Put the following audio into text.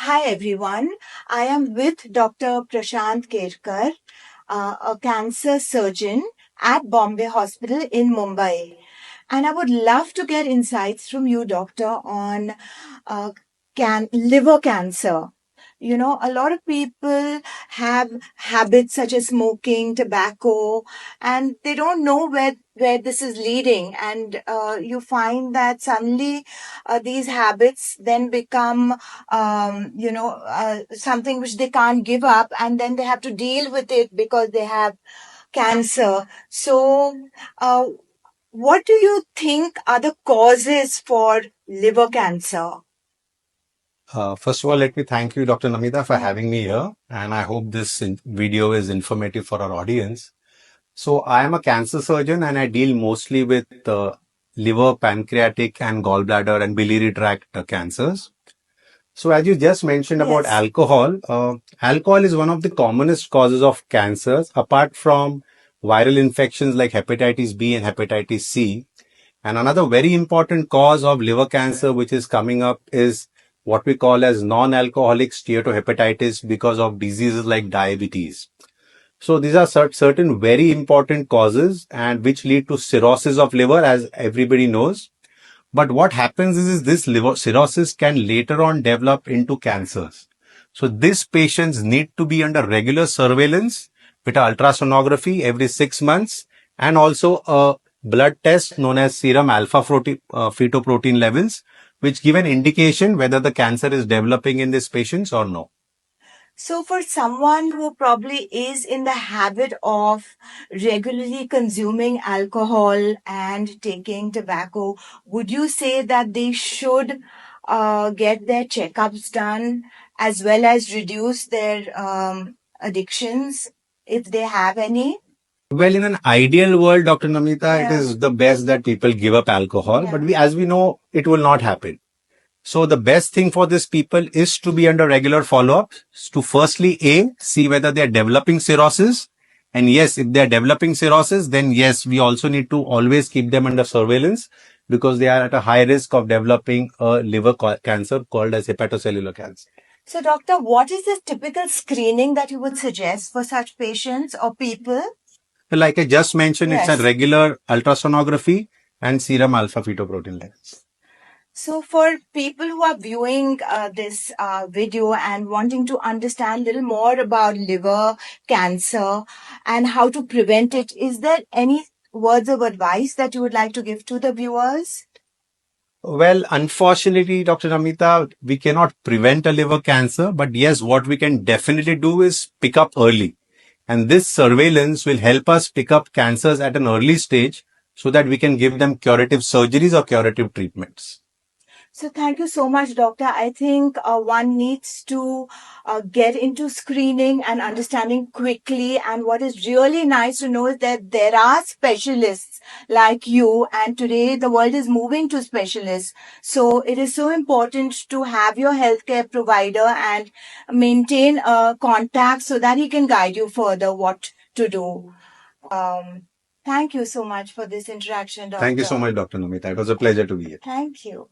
Hi everyone, I am with Dr. Prashant Kerkar, a cancer surgeon at Bombay Hospital in Mumbai. And I would love to get insights from you, doctor, on uh, liver cancer. You know, a lot of people have habits such as smoking, tobacco, and they don't know where this is leading. And you find that suddenly these habits then become, something which they can't give up, and then they have to deal with it because they have cancer. So, uh, what do you think are the causes for liver cancer? First of all, let me thank you, Dr. Namita, for having me here. And I hope this video is informative for our audience. So I am a cancer surgeon and I deal mostly with liver, pancreatic and gallbladder and biliary tract cancers. So as you just mentioned about Yes. alcohol is one of the commonest causes of cancers apart from viral infections like hepatitis B and hepatitis C. And another very important cause of liver cancer, which is coming up, is what we call as non-alcoholic steatohepatitis because of diseases like diabetes. So these are certain very important causes and which lead to cirrhosis of liver, as everybody knows. But what happens is this liver cirrhosis can later on develop into cancers. So these patients need to be under regular surveillance with ultrasonography every 6 months and also a blood test known as serum alpha fetoprotein levels, which give an indication whether the cancer is developing in these patients or no. So, for someone who probably is in the habit of regularly consuming alcohol and taking tobacco, would you say that they should get their checkups done as well as reduce their addictions if they have any? Well, in an ideal world, Dr. Namita, it is the best that people give up alcohol, but as we know, it will not happen. So the best thing for these people is to be under regular follow-up to firstly see whether they are developing cirrhosis. And yes, if they are developing cirrhosis, then yes, we also need to always keep them under surveillance because they are at a high risk of developing a liver cancer called as hepatocellular cancer. So, doctor, what is the typical screening that you would suggest for such patients or people? Like I just mentioned, it's a regular ultrasonography and serum alpha fetoprotein levels. So, for people who are viewing this video and wanting to understand a little more about liver cancer and how to prevent it, is there any words of advice that you would like to give to the viewers? Well, unfortunately, Dr. Namita, we cannot prevent a liver cancer, but yes, what we can definitely do is pick up early. And this surveillance will help us pick up cancers at an early stage so that we can give them curative surgeries or curative treatments. So thank you so much, doctor. I think one needs to get into screening and understanding quickly. And what is really nice to know is that there are specialists like you. And today the world is moving to specialists. So it is so important to have your healthcare provider and maintain contact so that he can guide you further what to do. Thank you so much for this interaction, doctor. Thank you so much, Dr. Namita. It was a pleasure to be here. Thank you.